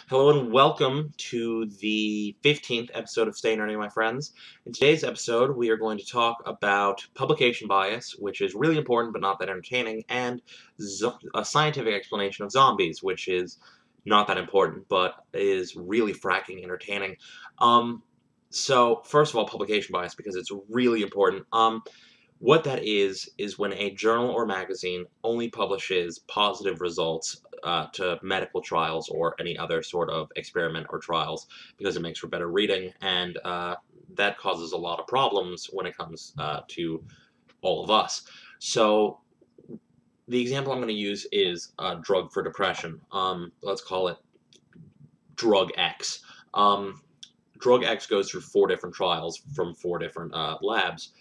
Hello and welcome to the 15th episode of Stay Nerdy, my friends. In today's episode, we are going to talk about publication bias, which is really important but not that entertaining, and a scientific explanation of zombies, which is not that important but is really fracking entertaining. So, first of all, publication bias, because it's really important. What that is when a journal or magazine only publishes positive results to medical trials or any other sort of experiment or trials because it makes for better reading, and that causes a lot of problems when it comes to all of us. So the example I'm going to use is a drug for depression. Let's call it Drug X. Um, Drug X goes through 4 different trials from 4 different labs.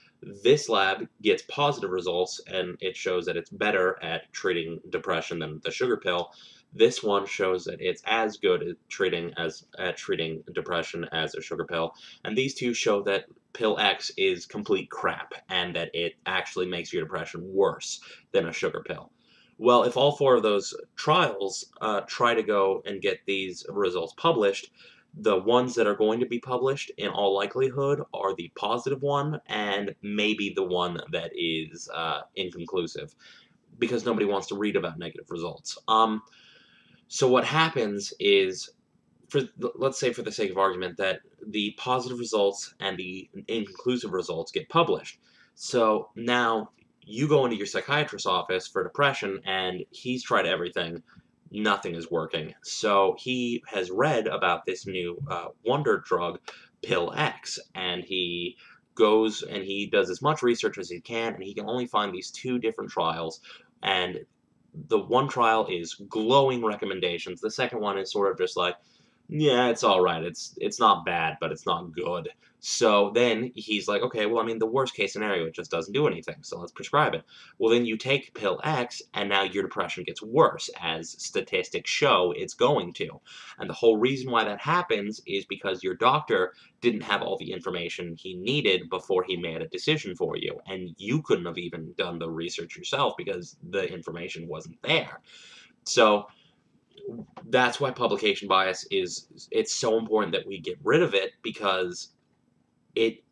This lab gets positive results, and it shows that it's better at treating depression than the sugar pill. This one shows that it's as good at treating depression as a sugar pill, and these two show that pill X is complete crap, and that it actually makes your depression worse than a sugar pill. Well, if all 4 of those trials try to go and get these results published, the ones that are going to be published, in all likelihood, are the positive one and maybe the one that is inconclusive, because nobody wants to read about negative results. So what happens is, let's say for the sake of argument, that the positive results and the inconclusive results get published. So now you go into your psychiatrist's office for depression, and he's tried everything. Nothing is working. So he has read about this new wonder drug, Pill X, and he goes and he does as much research as he can, and he can only find these 2 different trials, and the one trial is glowing recommendations. The second one is sort of just like, yeah, it's all right. It's not bad, but it's not good. So then he's like, okay, well, I mean, the worst case scenario, it just doesn't do anything, so let's prescribe it. Well, then you take pill X, and now your depression gets worse, as statistics show it's going to. And the whole reason why that happens is because your doctor didn't have all the information he needed before he made a decision for you, and you couldn't have even done the research yourself because the information wasn't there. So that's why publication bias it's so important that we get rid of it, because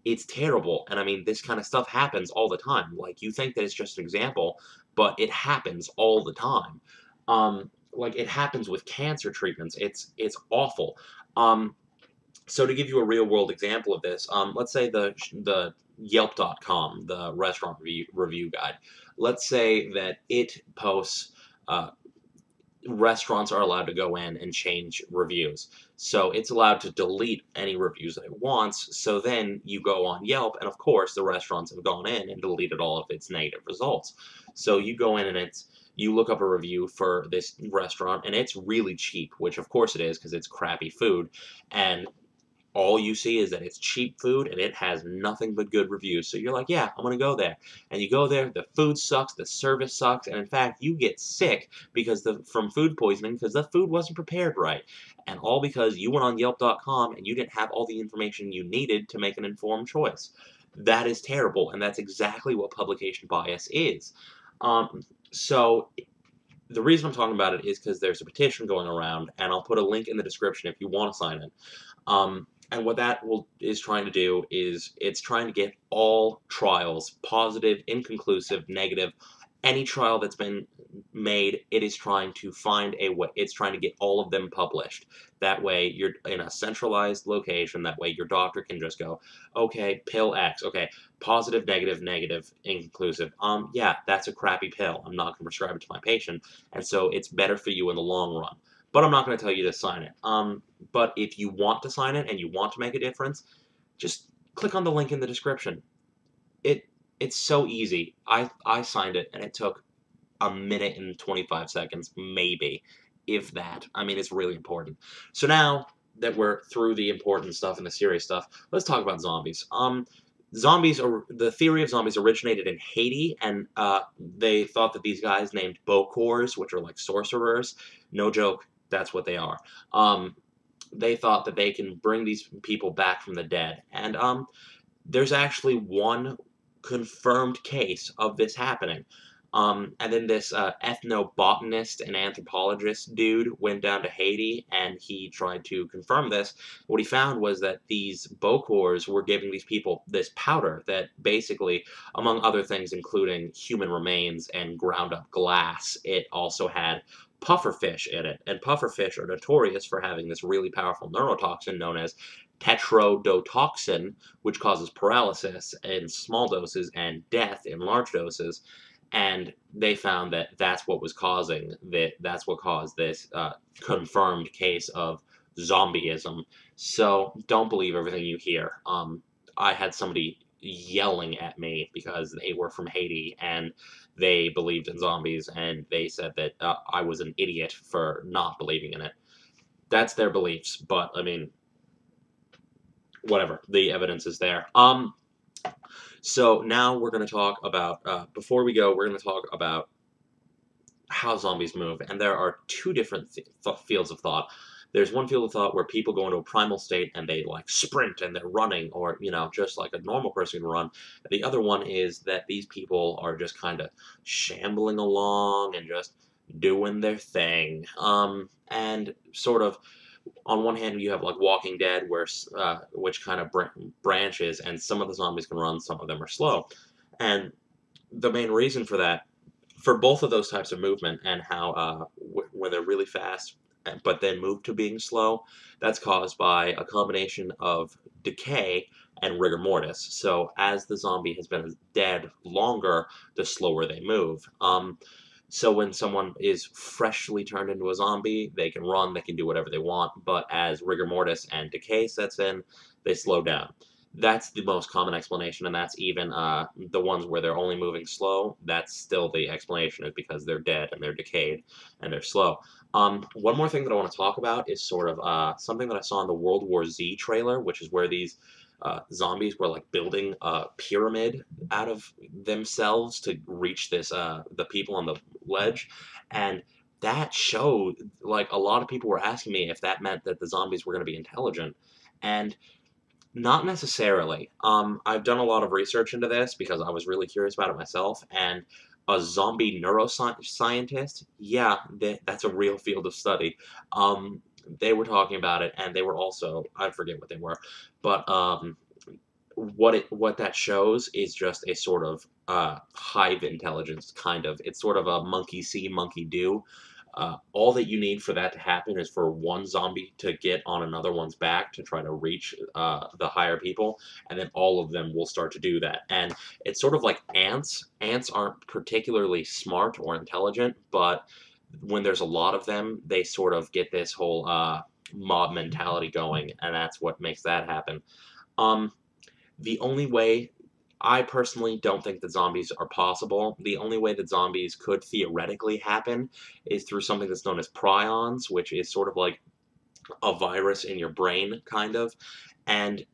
it's terrible. And I mean, this kind of stuff happens all the time. Like, you think that it's just an example, but it happens all the time. Like, it happens with cancer treatments. It's awful. So to give you a real world example of this, let's say the Yelp.com, the restaurant review guide, let's say that it posts restaurants are allowed to go in and change reviews. So it's allowed to delete any reviews that it wants. So then you go on Yelp, and of course the restaurants have gone in and deleted all of its negative results. So you go in and you look up a review for this restaurant, and it's really cheap, which of course it is because it's crappy food, and all you see is that it's cheap food and it has nothing but good reviews. So you're like, yeah, I'm going to go there. And you go there, the food sucks, the service sucks, and in fact, you get sick from food poisoning because the food wasn't prepared right. And all because you went on Yelp.com and you didn't have all the information you needed to make an informed choice. That is terrible, and that's exactly what publication bias is. So the reason I'm talking about it is because there's a petition going around, and I'll put a link in the description if you want to sign it. And what that is trying to do is it's trying to get all trials, positive, inconclusive, negative, any trial that's been made, it is trying to find a way, it's trying to get all of them published. That way you're in a centralized location, that way your doctor can just go, okay, pill X, okay, positive, negative, negative, inconclusive. Yeah, that's a crappy pill. I'm not going to prescribe it to my patient, and so it's better for you in the long run. But I'm not going to tell you to sign it. But if you want to sign it and you want to make a difference, just click on the link in the description. It's so easy. I signed it, and it took a minute and 25 seconds, maybe, if that. I mean, it's really important. So now that we're through the important stuff and the serious stuff, let's talk about zombies. The theory of zombies originated in Haiti, and they thought that these guys named Bokors, which are like sorcerers, no joke, that's what they are. They thought that they can bring these people back from the dead, and there's actually one confirmed case of this happening. And then this ethnobotanist and anthropologist dude went down to Haiti and he tried to confirm this. What he found was that these Bokors were giving these people this powder that basically, among other things, including human remains and ground up glass, it also had pufferfish in it. And pufferfish are notorious for having this really powerful neurotoxin known as tetrodotoxin, which causes paralysis in small doses and death in large doses. And they found that that's what was causing that's what caused this confirmed case of zombieism. So don't believe everything you hear. I had somebody yelling at me because they were from Haiti and they believed in zombies, and they said that I was an idiot for not believing in it. That's their beliefs, but I mean, whatever. The evidence is there. So now we're going to talk about, before we go, we're going to talk about how zombies move. And there are two different fields of thought. There's one field of thought where people go into a primal state and they like sprint and they're running, or, you know, just like a normal person can run. The other one is that these people are just kind of shambling along and just doing their thing. And sort of, on one hand, you have like Walking Dead, where which kind of branches, and some of the zombies can run, some of them are slow. And the main reason for that, for both of those types of movement, and how when they're really fast but then move to being slow, that's caused by a combination of decay and rigor mortis. So as the zombie has been dead longer, the slower they move. So when someone is freshly turned into a zombie, they can run, they can do whatever they want, but as rigor mortis and decay sets in, they slow down. That's the most common explanation, and that's even the ones where they're only moving slow. That's still the explanation, is because they're dead and they're decayed and they're slow. One more thing that I want to talk about is sort of something that I saw in the World War Z trailer, which is where these zombies were like building a pyramid out of themselves to reach this the people on the ledge. And that showed, like, a lot of people were asking me if that meant that the zombies were going to be intelligent, and not necessarily. I've done a lot of research into this because I was really curious about it myself, and a zombie neuroscientist, yeah, that's a real field of study. They were talking about it, and they were also, I forget what they were, but what that shows is just a sort of hive intelligence, kind of. It's sort of a monkey see, monkey do. All that you need for that to happen is for one zombie to get on another one's back to try to reach the higher people, and then all of them will start to do that. And it's sort of like ants. Ants aren't particularly smart or intelligent, but when there's a lot of them, they sort of get this whole mob mentality going, and that's what makes that happen. The only way, I personally don't think that zombies are possible. The only way that zombies could theoretically happen is through something that's known as prions, which is sort of like a virus in your brain, kind of. And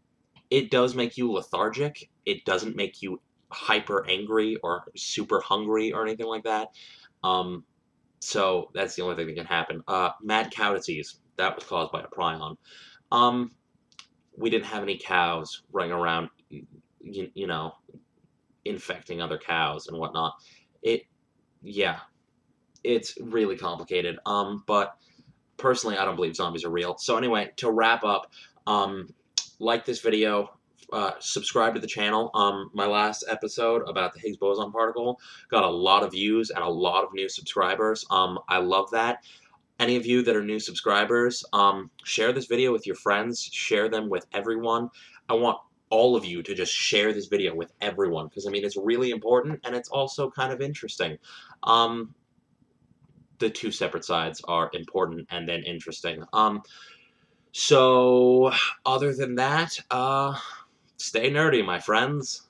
it does make you lethargic. It doesn't make you hyper angry or super hungry or anything like that. So that's the only thing that can happen. Mad cow disease, that was caused by a prion. We didn't have any cows running around, you know, infecting other cows and whatnot. Yeah, it's really complicated. But personally, I don't believe zombies are real. So anyway, to wrap up, like this video, subscribe to the channel. My last episode about the Higgs boson particle got a lot of views and a lot of new subscribers. I love that. Any of you that are new subscribers, share this video with your friends, share them with everyone. I want all of you to just share this video with everyone, because, I mean, it's really important, and it's also kind of interesting. The two separate sides are important and then interesting. So, other than that, stay nerdy, my friends.